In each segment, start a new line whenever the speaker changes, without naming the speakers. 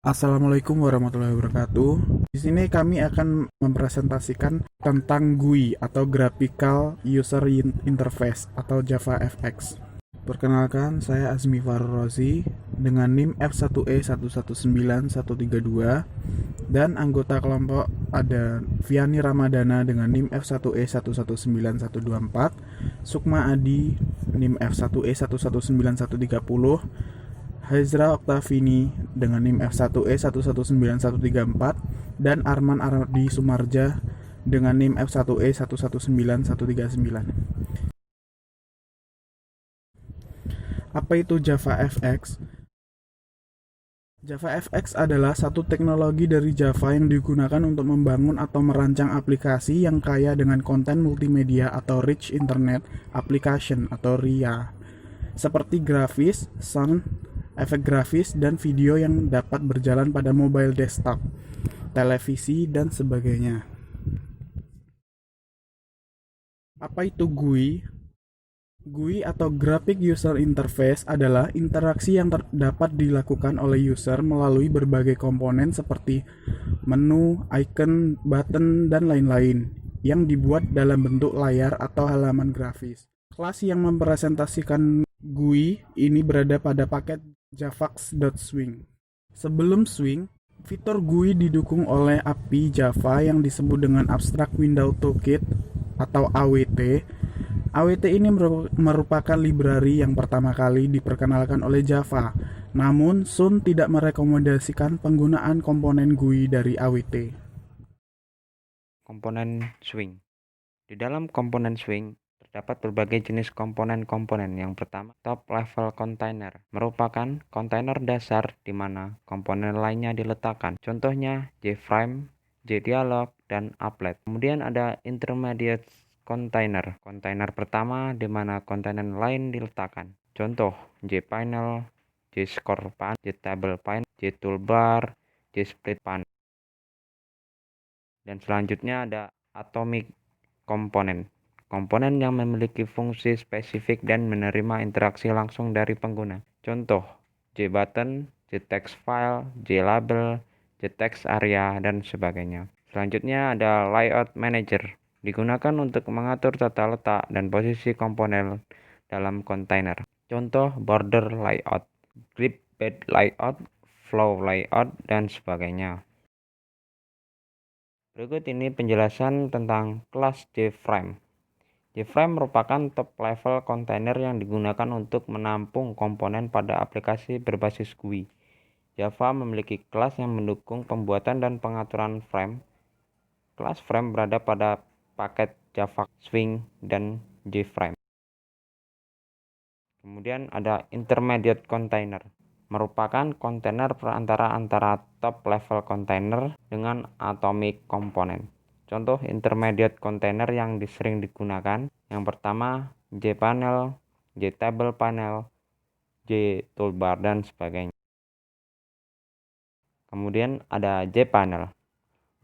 Assalamualaikum warahmatullahi wabarakatuh. Di sini kami akan mempresentasikan tentang GUI atau Graphical User Interface atau JavaFX. Perkenalkan, saya Azmi Farrozi dengan NIM F1E119132 dan anggota kelompok ada Viani Ramadana dengan NIM F1E119124, Sukma Adi NIM F1E119130, Hezra Oktavini dengan NIM F1E119134 dan Arman Ardi Sumarja dengan NIM F1E119139. Apa itu JavaFX? JavaFX adalah satu teknologi dari Java yang digunakan untuk membangun atau merancang aplikasi yang kaya dengan konten multimedia atau Rich Internet Application atau RIA, seperti grafis, sound, efek grafis, dan video yang dapat berjalan pada mobile desktop, televisi, dan sebagainya. Apa itu GUI? GUI atau Graphic User Interface adalah interaksi yang dapat dilakukan oleh user melalui berbagai komponen seperti menu, icon, button, dan lain-lain yang dibuat dalam bentuk layar atau halaman grafis. Kelas yang mempresentasikan GUI ini berada pada paket javax.swing. Sebelum Swing, fitur GUI didukung oleh API Java yang disebut dengan Abstract Window Toolkit atau AWT. AWT ini merupakan library yang pertama kali diperkenalkan oleh Java, namun Sun tidak merekomendasikan penggunaan komponen GUI dari AWT.
Komponen swing. Di dalam komponen swing, terdapat berbagai jenis komponen-komponen. Yang pertama, top level container, merupakan kontainer dasar di mana komponen lainnya diletakkan. Contohnya JFrame, JDialog, dan Applet. Kemudian ada intermediate container, kontainer pertama di mana kontainer lain diletakkan. Contoh JPanel, JScore panel, JTable panel, JToolbar, JSplit panel. Dan selanjutnya ada atomic component, komponen yang memiliki fungsi spesifik dan menerima interaksi langsung dari pengguna. Contoh JButton, JText file, JLabel, JText area, dan sebagainya. Selanjutnya ada layout manager, digunakan untuk mengatur tata letak dan posisi komponen dalam kontainer. Contoh border layout, grid bed layout, flow layout, dan sebagainya. Berikut ini penjelasan tentang kelas JFrame. JFrame merupakan top level container yang digunakan untuk menampung komponen pada aplikasi berbasis GUI. Java memiliki kelas yang mendukung pembuatan dan pengaturan frame. Kelas frame berada pada paket Java Swing dan JFrame. Kemudian ada intermediate container, merupakan kontainer perantara antara top level container dengan atomic component. Contoh intermediate container yang sering digunakan, yang pertama JPanel, JTable panel, JToolbar, dan sebagainya. Kemudian ada JPanel,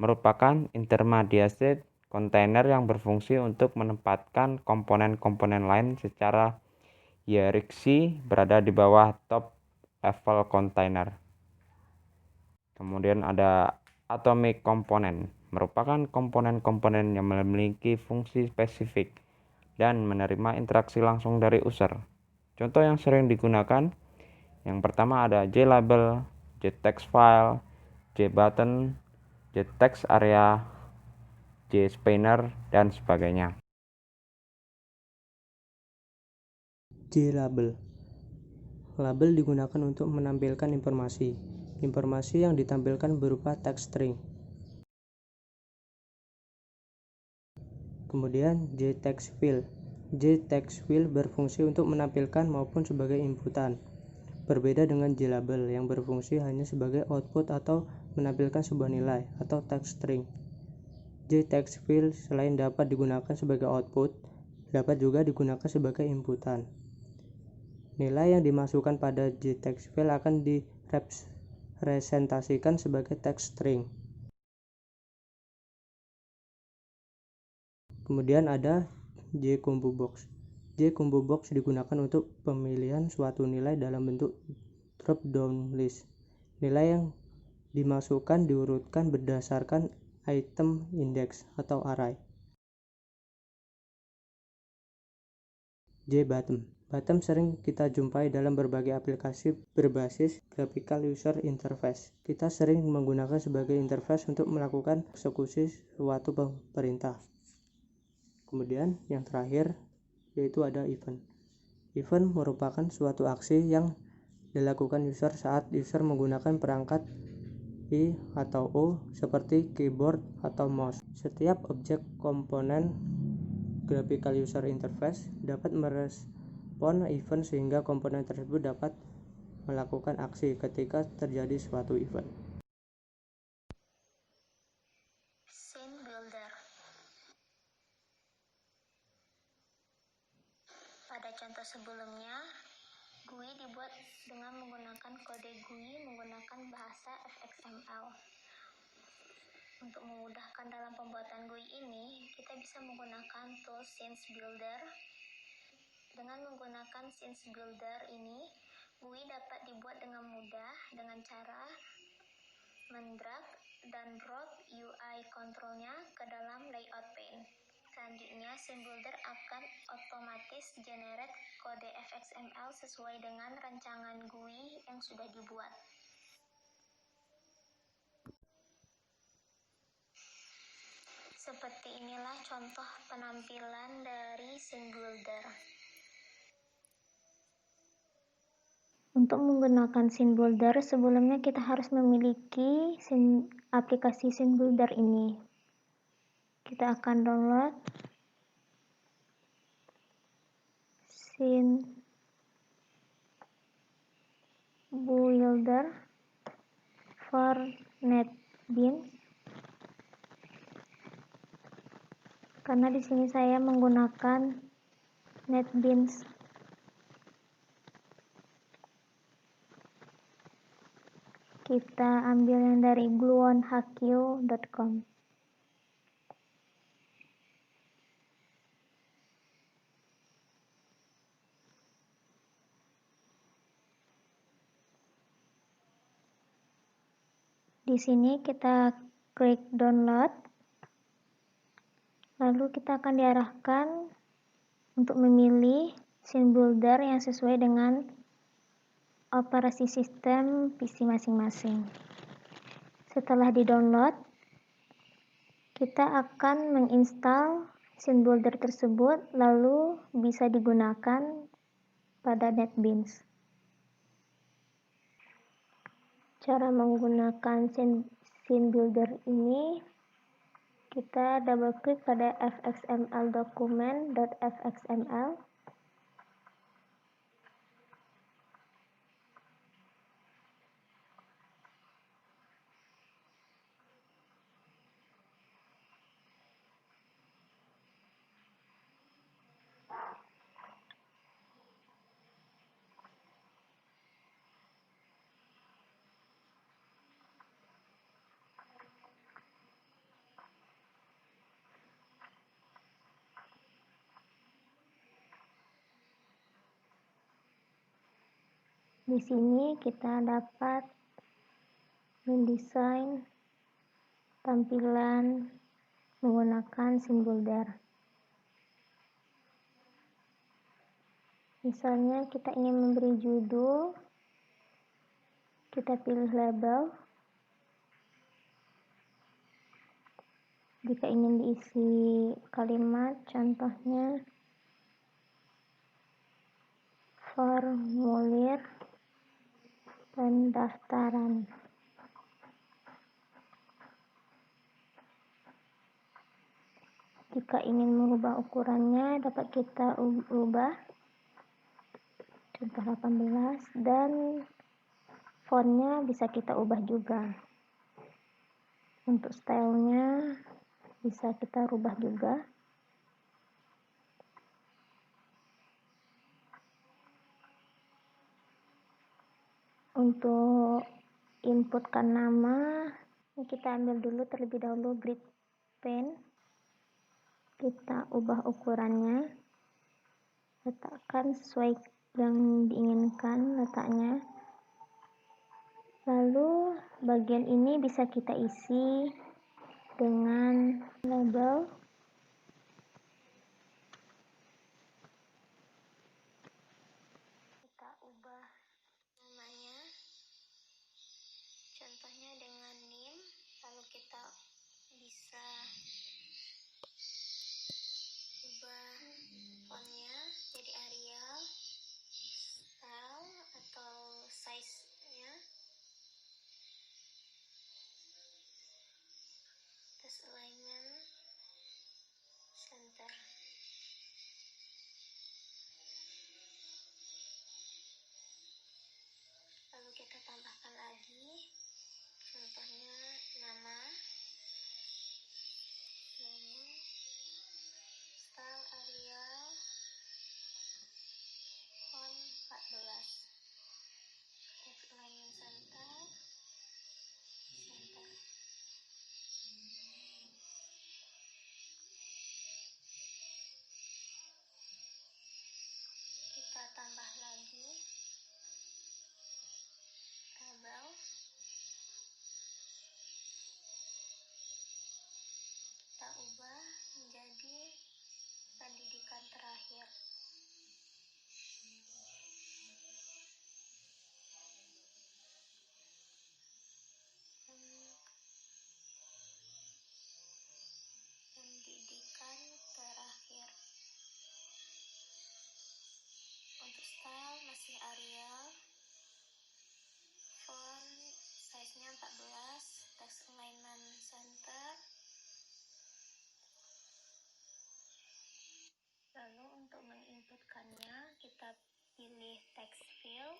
merupakan intermediate container yang berfungsi untuk menempatkan komponen-komponen lain secara hierarki berada di bawah top level container. Kemudian ada atomic component, merupakan komponen-komponen yang memiliki fungsi spesifik dan menerima interaksi langsung dari user. Contoh yang sering digunakan, yang pertama ada JLabel, JText file, JButton, JText area, JSpanner, dan sebagainya.
JLabel. Label digunakan untuk menampilkan informasi. Informasi yang ditampilkan berupa text string. Kemudian JTextField. JTextField berfungsi untuk menampilkan maupun sebagai inputan. Berbeda dengan JLabel yang berfungsi hanya sebagai output atau menampilkan sebuah nilai atau text string. JTextField selain dapat digunakan sebagai output, dapat juga digunakan sebagai inputan. Nilai yang dimasukkan pada JTextField akan direpresentasikan sebagai text string. Kemudian ada JComboBox. JComboBox digunakan untuk pemilihan suatu nilai dalam bentuk drop-down list. Nilai yang dimasukkan diurutkan berdasarkan item index atau array. JBottom. Bottom sering kita jumpai dalam berbagai aplikasi berbasis graphical user interface. Kita sering menggunakan sebagai interface untuk melakukan eksekusi suatu perintah. Kemudian yang terakhir yaitu ada event. Event merupakan suatu aksi yang dilakukan user saat user menggunakan perangkat I atau O seperti keyboard atau mouse. Setiap objek komponen graphical user interface dapat merespon event sehingga komponen tersebut dapat melakukan aksi ketika terjadi suatu event.
Scene Builder. Pada contoh sebelumnya, GUI dibuat dengan menggunakan kode GUI menggunakan bahasa FXML. Untuk memudahkan dalam pembuatan GUI ini, kita bisa menggunakan tool Scene Builder. Dengan menggunakan Scene Builder ini, GUI dapat dibuat dengan mudah dengan cara mendrag dan drop UI kontrolnya ke dalam layout pane. Selanjutnya, Scene Builder akan otomatis generate kode FXML sesuai dengan rancangan GUI yang sudah dibuat. Seperti inilah contoh penampilan dari Scene Builder.
Untuk menggunakan Scene Builder, sebelumnya kita harus memiliki aplikasi Scene Builder ini. Kita akan download Scene Builder for NetBeans. Karena di sini saya menggunakan NetBeans. Kita ambil yang dari gluonhq.com. Di sini kita klik download, lalu kita akan diarahkan untuk memilih Scene Builder yang sesuai dengan operasi sistem PC masing-masing. Setelah di-download, kita akan menginstal Scene Builder tersebut, lalu bisa digunakan pada NetBeans. Cara menggunakan Scene Builder ini, kita double klik pada fxml document.fxml. Di sini kita dapat mendesain tampilan menggunakan Scene Builder. Misalnya kita ingin memberi judul, kita pilih label. Jika ingin diisi kalimat, contohnya formulir pendaftaran. Jika ingin mengubah ukurannya, dapat kita ubah, contoh 18, dan fontnya bisa kita ubah juga. Untuk stylenya bisa kita rubah juga. Untuk inputkan nama, kita ambil dulu terlebih dahulu grid pen. Kita ubah ukurannya, letakkan sesuai yang diinginkan letaknya. Lalu bagian ini bisa kita isi dengan label.
Kita ubah namanya, contohnya dengan name, lalu kita bisa ubah fontnya jadi Arial, style atau size-nya, terus alignment, center. Lalu kita tambahkan lagi, contohnya nama, style Arial, font 14, text alignment center. Kita tambah lagi label, kita ubah menjadi pendidikan terakhir. Pendidikan terakhir. Untuk style masih Arial, font size-nya 14, text alignment center. Lalu untuk menginputkannya kita pilih text field,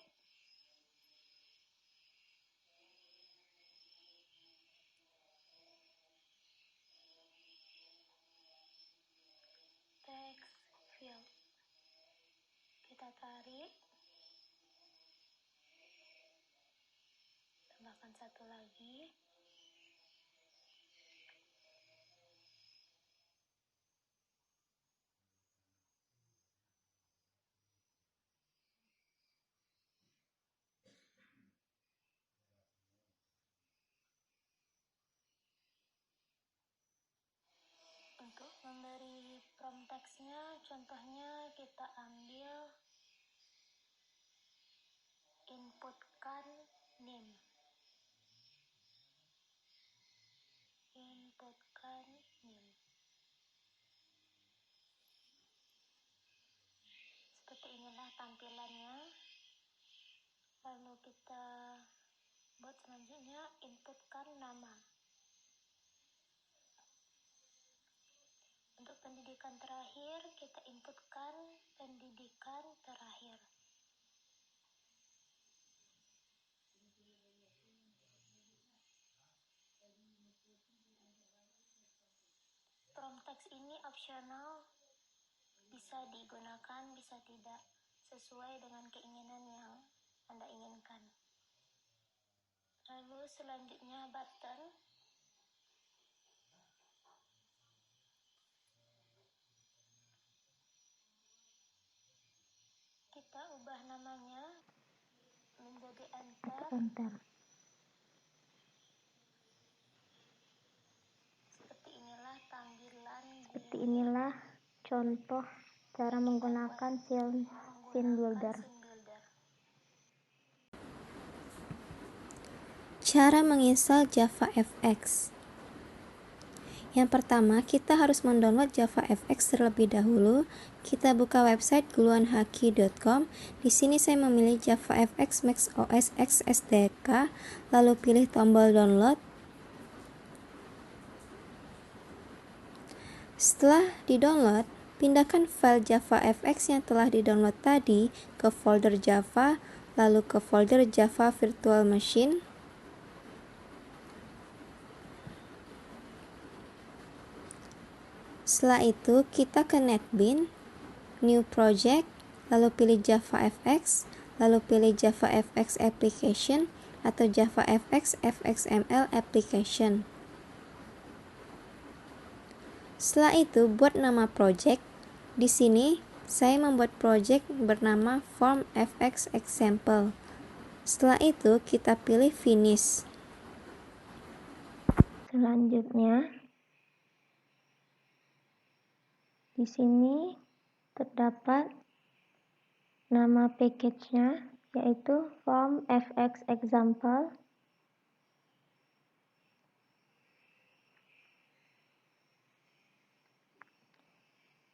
kita tarik, tambahkan satu lagi. Untuk memberi prompt text-nya, contohnya kita ambil inputkan name. Inputkan name. Seperti inilah tampilannya. Lalu kita buat selanjutnya inputkan nama. Untuk pendidikan terakhir, kita inputkan pendidikan terakhir. Prompt text ini opsional, bisa digunakan, bisa tidak, sesuai dengan keinginan yang Anda inginkan. Lalu selanjutnya button. Kita ubah namanya menjadi enter. Seperti inilah tampilan.
Seperti inilah contoh cara menggunakan scene builder.
Cara menginstal JavaFX. Yang pertama, kita harus mendownload JavaFX terlebih dahulu. Kita buka website guluanhaki.com. Di sini saya memilih JavaFX Mac OS X SDK, lalu pilih tombol download. Setelah di-download, pindahkan file JavaFX yang telah di-download tadi ke folder Java, lalu ke folder Java Virtual Machine. Setelah itu, kita ke NetBeans, New Project, lalu pilih JavaFX, lalu pilih JavaFX Application atau JavaFX FXML Application. Setelah itu, buat nama project. Di sini, saya membuat project bernama Form FX Example. Setelah itu kita pilih finish. Selanjutnya di sini terdapat nama package-nya, yaitu form fx example.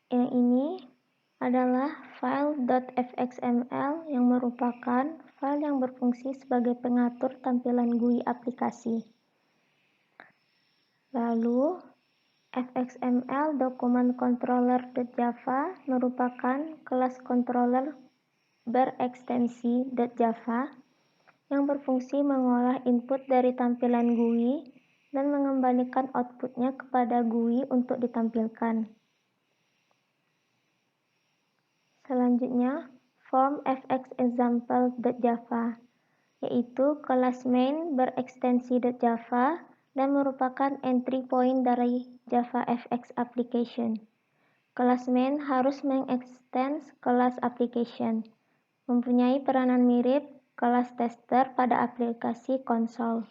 Yang ini adalah file .fxml yang merupakan file yang berfungsi sebagai pengatur tampilan GUI aplikasi. Lalu, fxml document controller.java merupakan kelas controller berekstensi .java yang berfungsi mengolah input dari tampilan GUI dan mengembalikan outputnya kepada GUI untuk ditampilkan. Selanjutnya, form fxexample.java, yaitu kelas main berekstensi .java dan merupakan entry point dari JavaFX application. Kelas main harus mengextend kelas application, mempunyai peranan mirip kelas tester pada aplikasi konsol.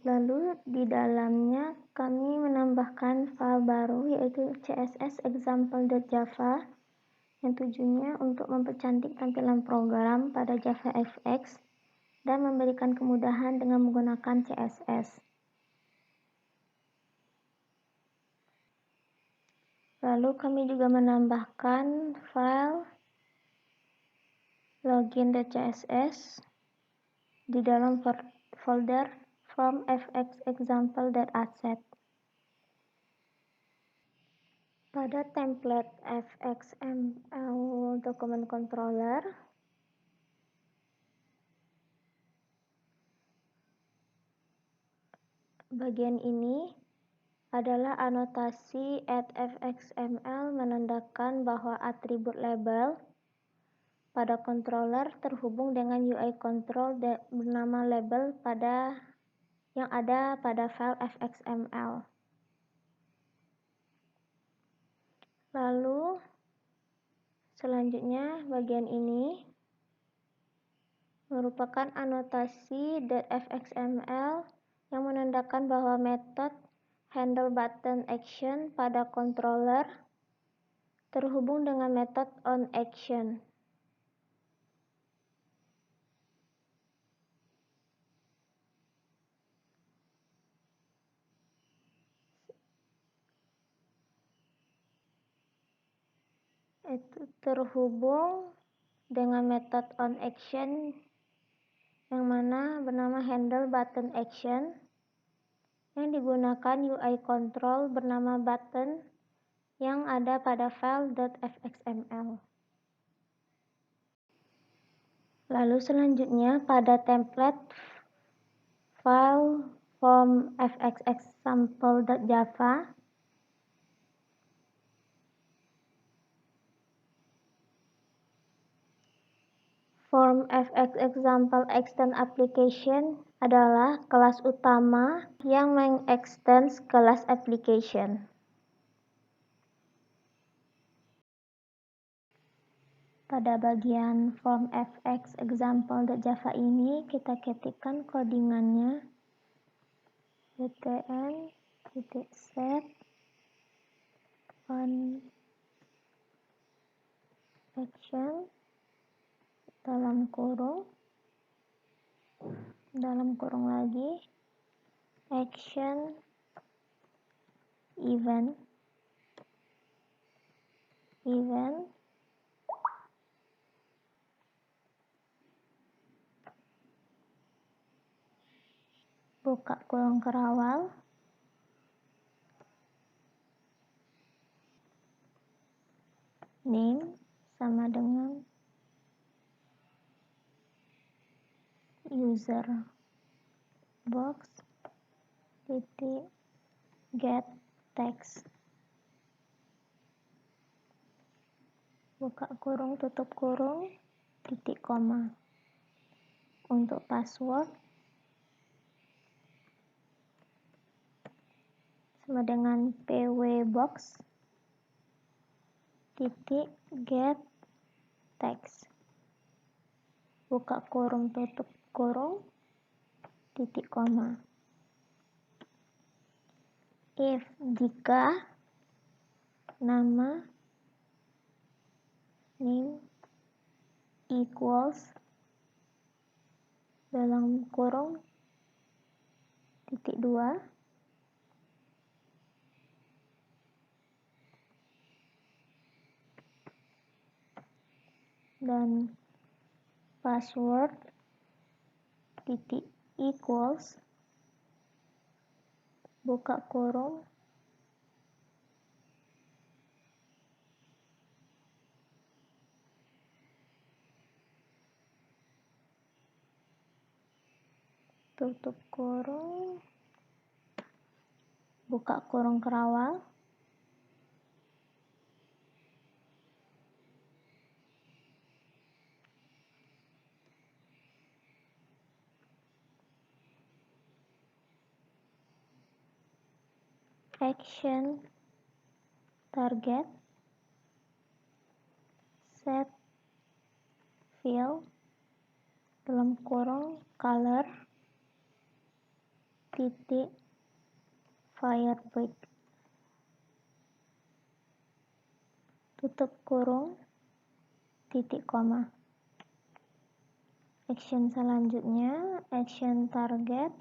Lalu di dalamnya kami menambahkan file baru, yaitu css example.java yang tujuannya untuk mempercantik tampilan program pada JavaFX dan memberikan kemudahan dengan menggunakan CSS. Lalu kami juga menambahkan file login.css di dalam folder from fxexample.asset. Pada template fxml document controller, bagian ini adalah anotasi @fxml menandakan bahwa atribut label pada controller terhubung dengan UI control bernama label yang ada pada file fxml. Lalu selanjutnya bagian ini merupakan anotasi .fxml yang menandakan bahwa metode handle button action pada controller terhubung dengan metode on action. Itu terhubung dengan metode on action yang mana bernama handle button action yang digunakan UI control bernama button yang ada pada file .fxml. Lalu selanjutnya pada template file form fxexample.java, form fxexample extend application adalah kelas utama yang mengextend kelas application. Pada bagian form fxexample.java ini kita ketikkan codingannya btn.set on action dalam kurung lagi action event buka kurung kerawal name sama dengan user box titik get text, buka kurung tutup kurung titik koma. Untuk password sama dengan pwbox titik get text.
buka kurung, tutup kurung, titik koma. If, jika nama name equals dalam kurung titik 2 dan password titik equals buka kurung tutup kurung, buka kurung kerawal, action target, set fill dalam kurung color titik firebird, tutup kurung titik koma. Action selanjutnya action target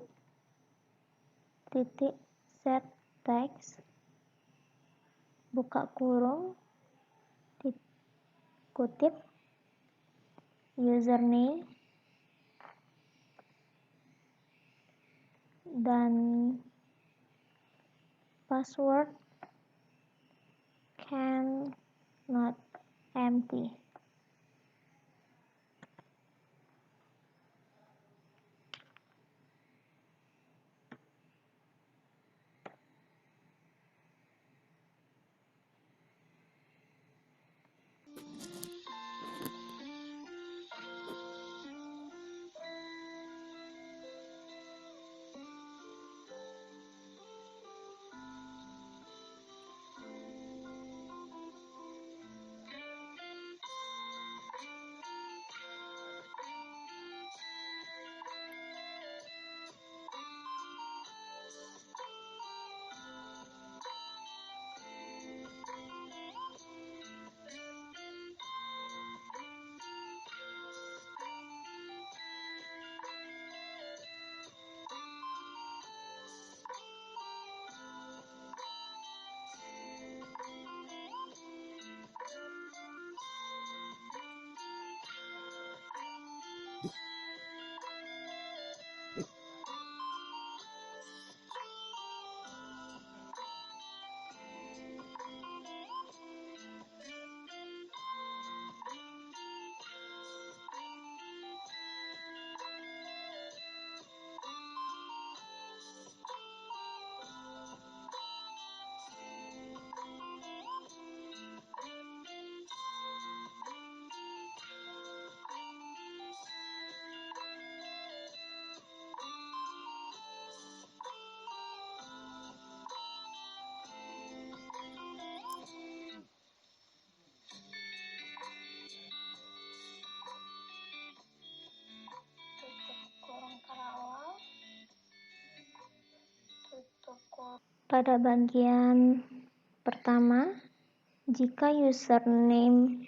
titik set text, buka kurung, kutip username dan password can not empty. Pada bagian pertama, jika username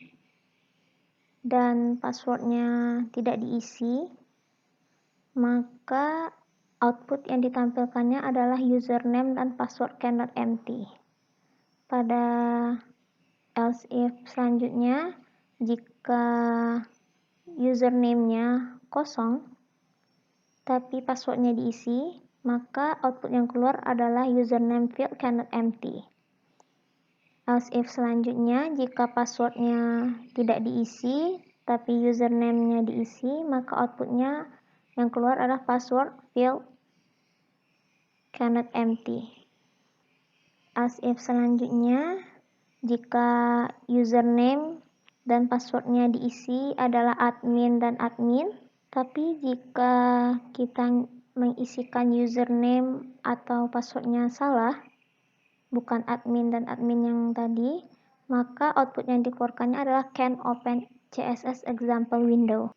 dan passwordnya tidak diisi, maka output yang ditampilkannya adalah username dan password cannot empty. Pada else if selanjutnya, jika username-nya kosong tapi passwordnya diisi, maka output yang keluar adalah username field cannot empty. Else if selanjutnya, jika passwordnya tidak diisi tapi username-nya diisi, maka outputnya yang keluar adalah password field cannot empty. Else if selanjutnya, jika username dan passwordnya diisi adalah admin dan admin, tapi jika kita mengisikan username atau passwordnya salah, bukan admin dan admin yang tadi, maka output yang dikeluarkannya adalah can open CSS example window.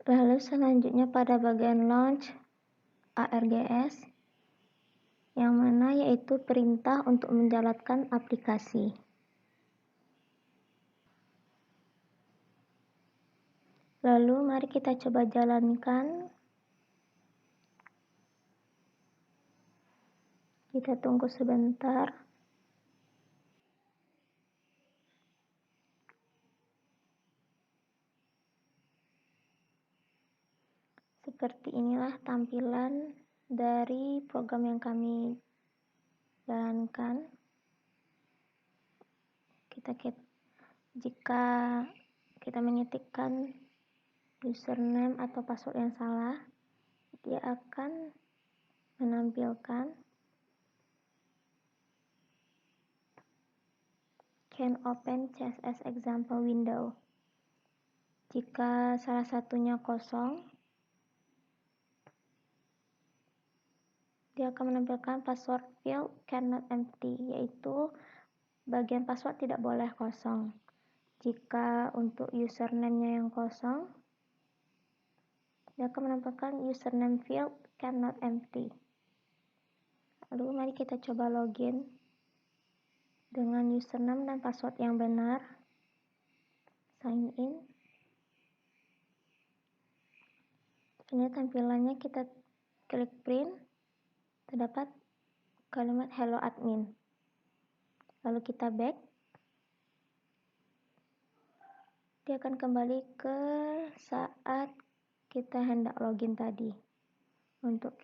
Lalu selanjutnya pada bagian launch ARGS, yang mana yaitu perintah untuk menjalankan aplikasi. Lalu mari kita coba jalankan. Kita tunggu sebentar. Seperti inilah tampilan dari program yang kami jalankan. Jika kita mengetikkan username atau password yang salah, dia akan menampilkan can open CSS example window. Jika salah satunya kosong, dia akan menampilkan password field cannot empty, yaitu bagian password tidak boleh kosong. Jika untuk username-nya yang kosong, dia akan menampilkan username field cannot empty. Lalu mari kita coba login dengan username dan password yang benar. Sign in. Ini tampilannya, kita klik print, terdapat kalimat hello admin. Lalu kita back. Dia akan kembali ke saat kita hendak login tadi. Untuk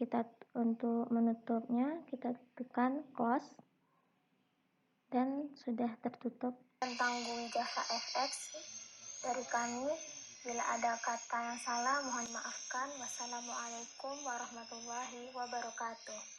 menutupnya, kita tekan close dan sudah tertutup.
Tentang GUI Java FX dari kami, bila ada kata yang salah mohon maafkan. Wassalamualaikum warahmatullahi wabarakatuh.